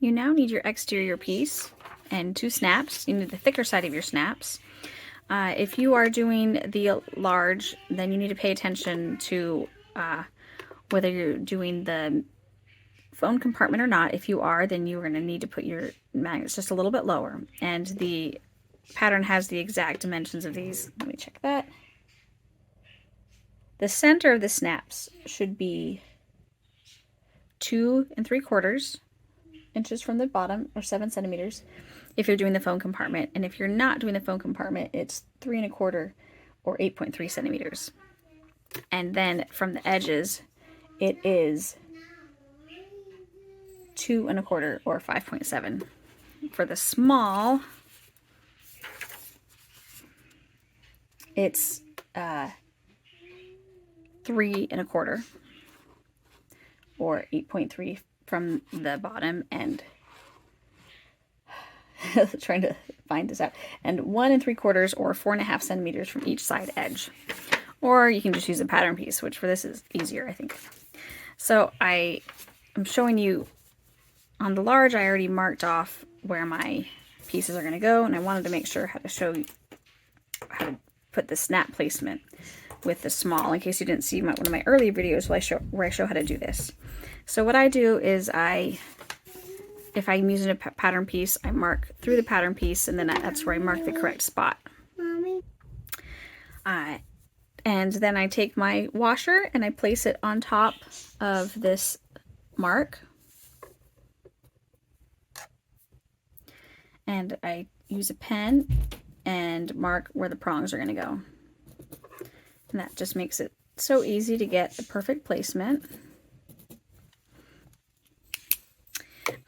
You now need your exterior piece and 2 snaps. You need the thicker side of your snaps. If you are doing the large, then you need to pay attention to whether you're doing the phone compartment or not. If you are, then you're going to need to put your magnets just a little bit lower. And the pattern has the exact dimensions of these. Let me check that. The center of the snaps should be 2 3/4 inches from the bottom, or 7 centimeters if you're doing the phone compartment. And if you're not doing the phone compartment, it's 3 1/4 or 8.3 centimeters. And then from the edges, it is 2 1/4 or 5.7. For the small, it's 3 1/4 or 8.3 from the bottom, and trying to find this out, and 1 3/4 or 4.5 centimeters from each side edge. Or you can just use a pattern piece, which for this is easier, I think. So I'm showing you on the large. I already marked off where my pieces are going to go, and I wanted to make sure how to show you how to put the snap placement with the small, in case you didn't see one of my early videos where I show how to do this. So what I do is if I'm using a pattern piece, I mark through the pattern piece, and then that's where I mark the correct spot. Mommy. And then I take my washer and I place it on top of this mark. And I use a pen and mark where the prongs are going to go. And that just makes it so easy to get the perfect placement.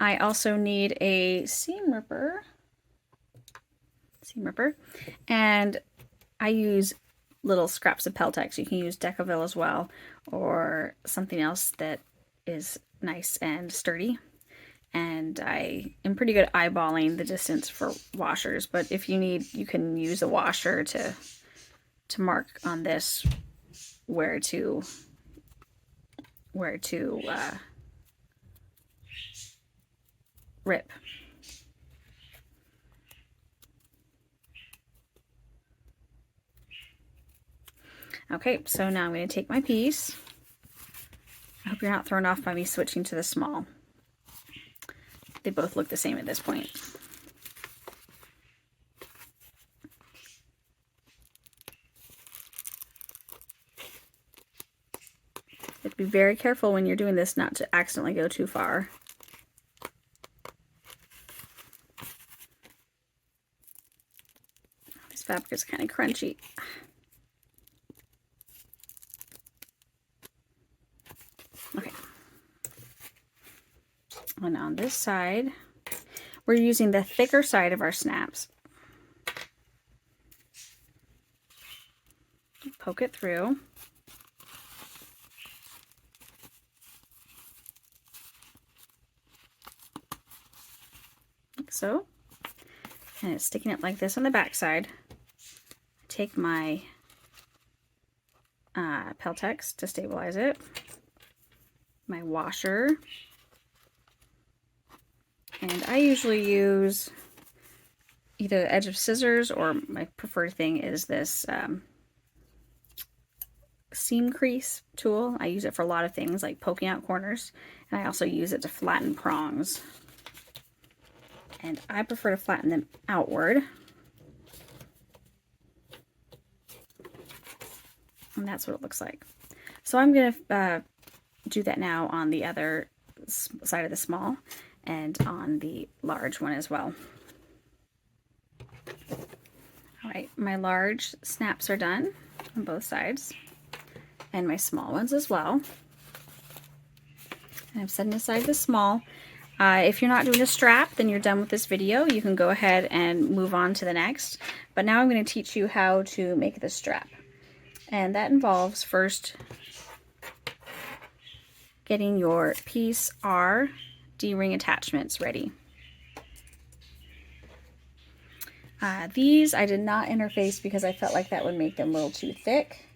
I also need a seam ripper, and I use little scraps of Peltex. You can use Decaville as well, or something else that is nice and sturdy. And I am pretty good at eyeballing the distance for washers, but if you need, you can use a washer to mark on this where to rip. Okay, so now I'm going to take my piece. I hope you're not thrown off by me switching to the small. They both look the same at this point. You have to be very careful when you're doing this not to accidentally go too far. This fabric is kind of crunchy. Okay. And on this side, we're using the thicker side of our snaps. Poke it through. Like so. And it's sticking it like this on the back side. Take my Peltex to stabilize it. My washer. And I usually use either the edge of scissors, or my preferred thing is this seam crease tool. I use it for a lot of things like poking out corners, and I also use it to flatten prongs. And I prefer to flatten them outward. And that's what it looks like. So I'm going to do that now on the other side of the small and on the large one as well. All right, my large snaps are done on both sides, and my small ones as well. And I'm setting aside the small. If you're not doing a strap, then you're done with this video. You can go ahead and move on to the next. But now I'm going to teach you how to make the strap. And that involves first getting your piece R D-ring attachments ready. These I did not interface because I felt like that would make them a little too thick,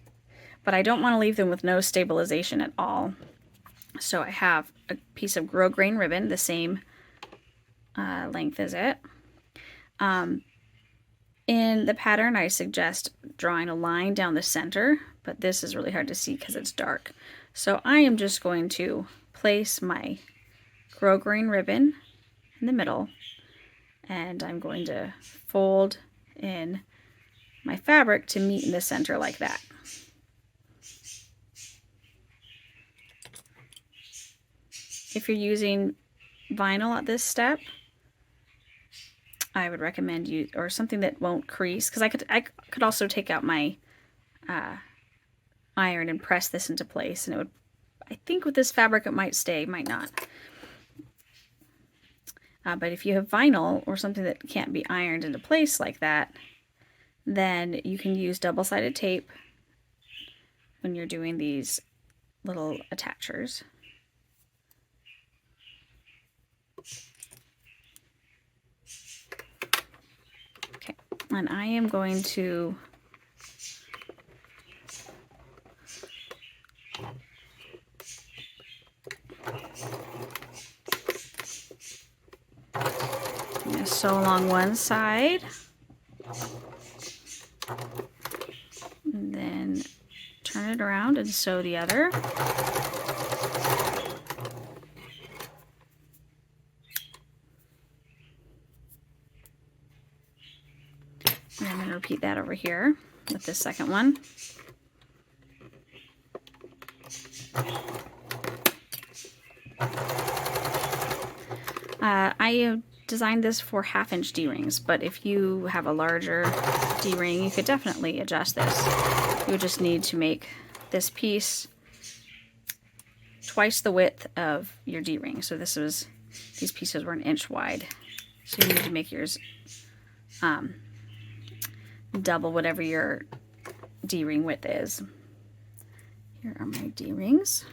but I don't want to leave them with no stabilization at all. So I have a piece of grosgrain ribbon, the same length is it. In the pattern, I suggest drawing a line down the center, but this is really hard to see because it's dark. So I am just going to place my grosgrain ribbon in the middle, and I'm going to fold in my fabric to meet in the center like that. If you're using vinyl at this step, I would recommend you, or something that won't crease, because I could also take out my iron and press this into place, and it would, I think with this fabric it might stay, might not. But if you have vinyl or something that can't be ironed into place like that, then you can use double-sided tape when you're doing these little attachers. Okay, and I am going to sew along one side, and then turn it around and sew the other. And I'm going to repeat that over here with this second one. I designed this for 1/2-inch D-rings, but if you have a larger D-ring, you could definitely adjust this. You would just need to make this piece twice the width of your D-ring. So these pieces were 1 inch wide. So you need to make yours double whatever your D-ring width is. Here are my D-rings.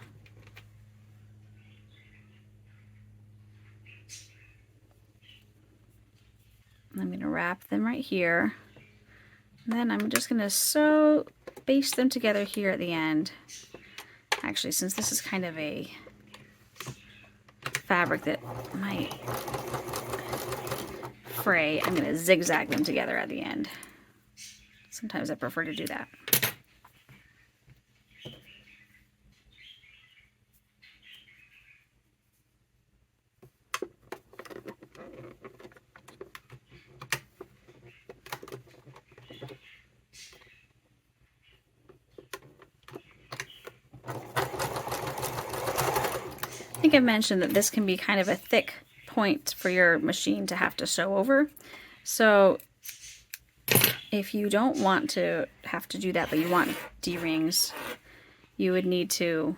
I'm going to wrap them right here. And then I'm just going to baste them together here at the end. Actually, since this is kind of a fabric that might fray, I'm going to zigzag them together at the end. Sometimes I prefer to do that. I think I mentioned that this can be kind of a thick point for your machine to have to sew over. So if you don't want to have to do that, but you want D-rings, you would need to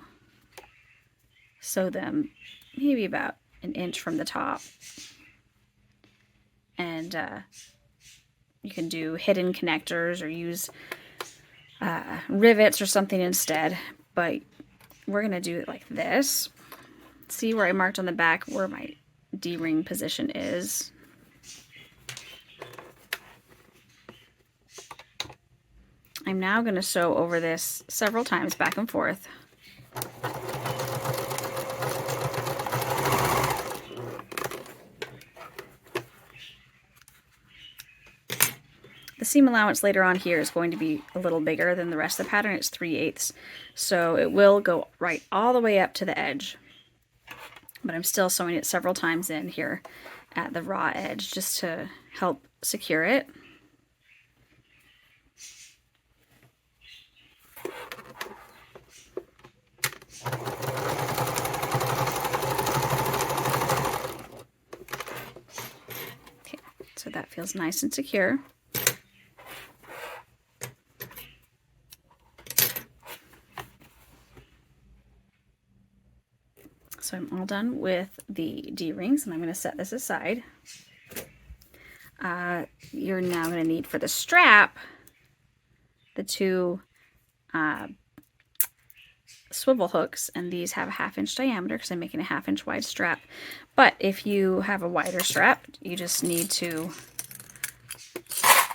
sew them maybe about 1 inch from the top. And you can do hidden connectors or use rivets or something instead. But we're going to do it like this. See where I marked on the back where my D-ring position is. I'm now going to sew over this several times back and forth. The seam allowance later on here is going to be a little bigger than the rest of the pattern. It's 3/8, so it will go right all the way up to the edge. But I'm still sewing it several times in here at the raw edge just to help secure it. Okay, so that feels nice and secure. So I'm all done with the D-rings, and I'm going to set this aside. You're now going to need, for the strap, the 2 swivel hooks, and these have a 1/2 inch diameter because I'm making a 1/2 inch wide strap. But if you have a wider strap, you just need to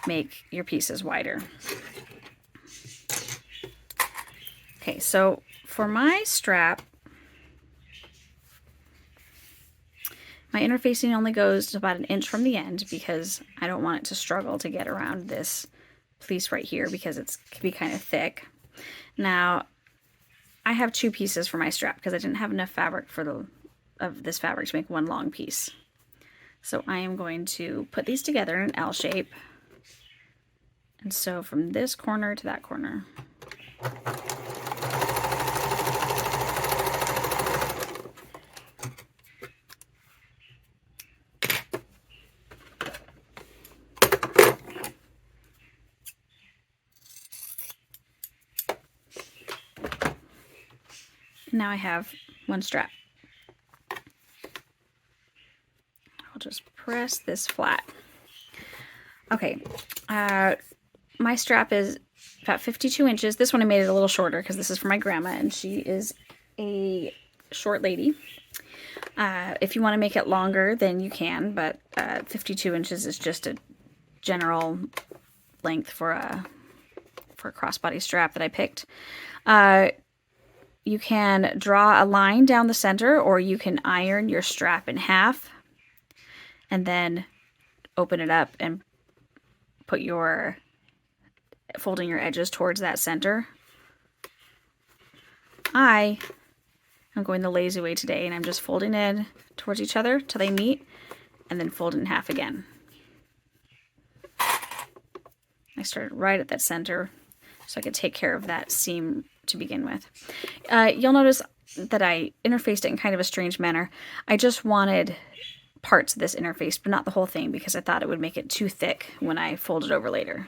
make your pieces wider. Okay, so for my strap, My interfacing only goes to about 1 inch from the end because I don't want it to struggle to get around this piece right here because it can be kind of thick. Now, I have 2 pieces for my strap because I didn't have enough fabric of this fabric to make one long piece. So I am going to put these together in an L shape. And so from this corner to that corner. Now I have one strap. I'll just press this flat. Okay, my strap is about 52 inches. This one I made it a little shorter because this is for my grandma and she is a short lady. If you want to make it longer, then you can, but 52 inches is just a general length for a crossbody strap that I picked. You can draw a line down the center, or you can iron your strap in half and then open it up and put folding your edges towards that center. I am going the lazy way today, and I'm just folding it towards each other till they meet, and then fold it in half again. I started right at that center so I could take care of that seam to begin with. You'll notice that I interfaced it in kind of a strange manner. I just wanted parts of this interface, but not the whole thing, because I thought it would make it too thick when I fold it over later.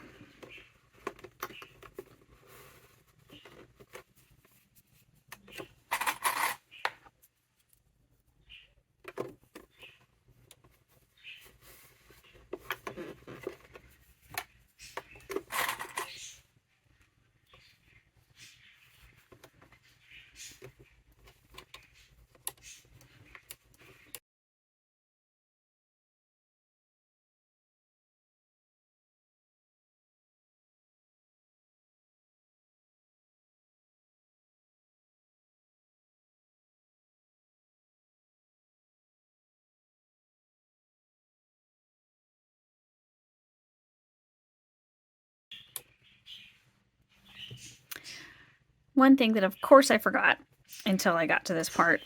One thing that of course I forgot until I got to this part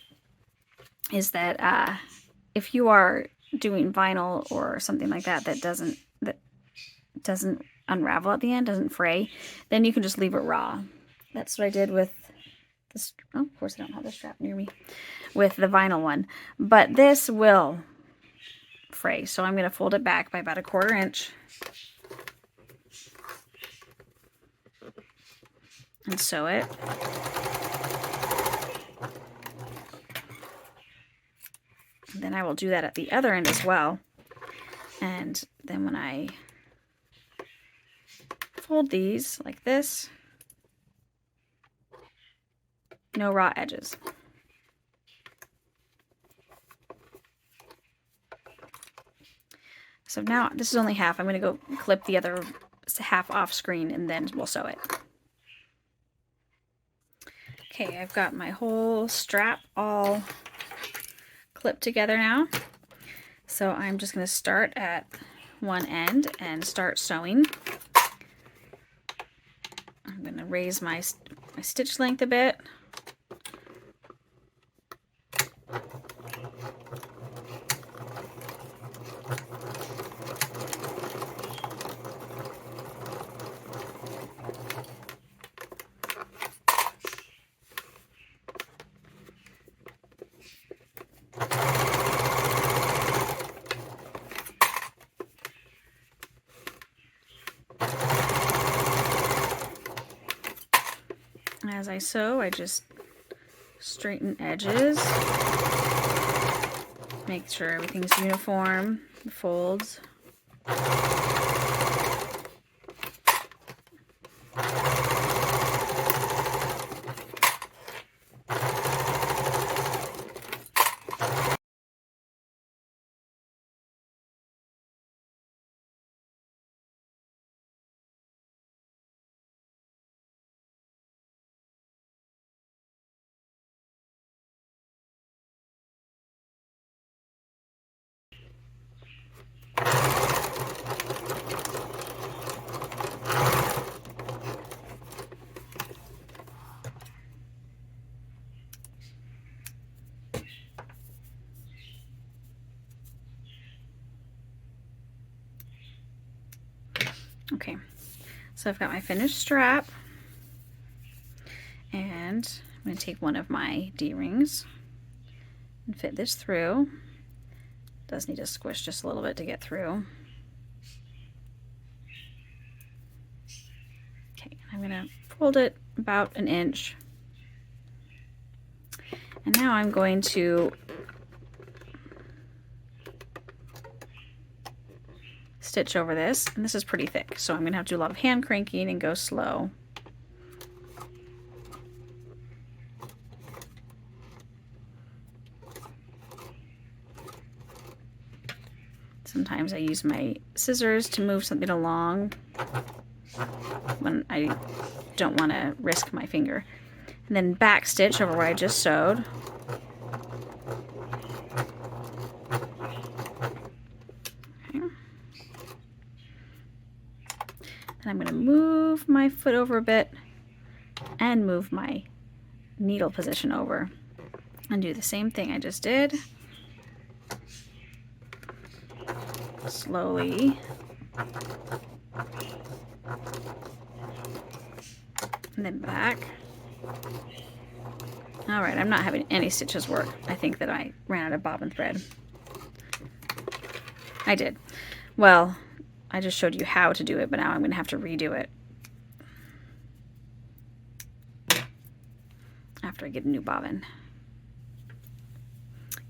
is that if you are doing vinyl or something like that that doesn't unravel at the end, doesn't fray, then you can just leave it raw. That's what I did with this. Oh, of course I don't have the strap near me with the vinyl one, but this will fray. So I'm going to fold it back by about 1/4 inch and sew it. And then I will do that at the other end as well. And then when I fold these like this, no raw edges. So now this is only half. I'm going to go clip the other half off screen and then we'll sew it. Okay, I've got my whole strap all clipped together now. So I'm just going to start at one end and start sewing. I'm going to raise my stitch length a bit. As I sew, I just straighten edges, make sure everything's uniform, the folds. Okay, so I've got my finished strap, and I'm going to take one of my D-rings and fit this through. Does need to squish just a little bit to get through. Okay, I'm going to fold it about an inch. And now I'm going to stitch over this, and this is pretty thick, so I'm going to have to do a lot of hand cranking and go slow. Sometimes I use my scissors to move something along when I don't want to risk my finger. And then back stitch over where I just sewed. Okay. Then I'm going to move my foot over a bit and move my needle position over and do the same thing I just did. Slowly. And then back. Alright, I'm not having any stitches work. I think that I ran out of bobbin thread. I did. Well, I just showed you how to do it, but now I'm going to have to redo it after I get a new bobbin.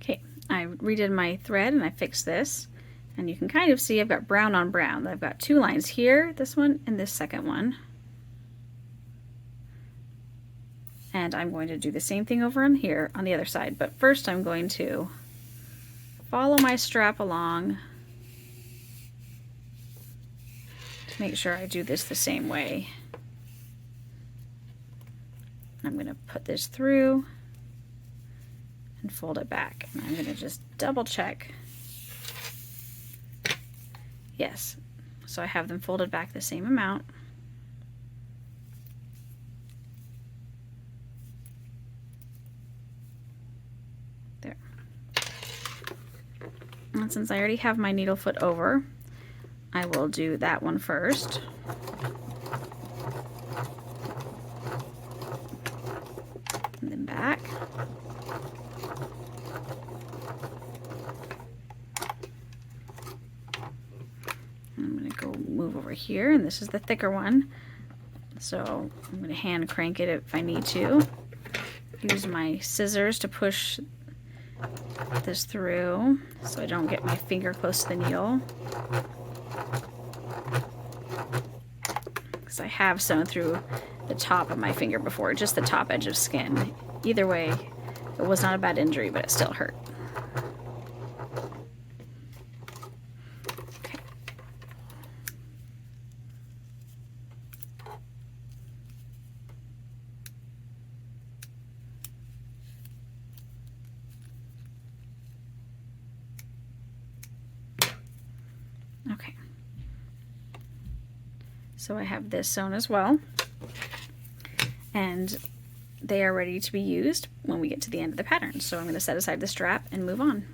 Okay, I redid my thread and I fixed this. And you can kind of see I've got brown on brown. I've got two lines here, this one and this second one. And I'm going to do the same thing over on here on the other side. But first I'm going to follow my strap along to make sure I do this the same way. I'm going to put this through and fold it back. And I'm going to just double check. Yes, so I have them folded back the same amount. There. And since I already have my needle foot over, I will do that one first. And then back. I'm going to go move over here, and this is the thicker one, so I'm going to hand crank it if I need to. Use my scissors to push this through so I don't get my finger close to the needle, because I have sewn through the top of my finger before, just the top edge of skin. Either way, it was not a bad injury, but it still hurt. Okay, so I have this sewn as well, and they are ready to be used when we get to the end of the pattern. So I'm going to set aside the strap and move on.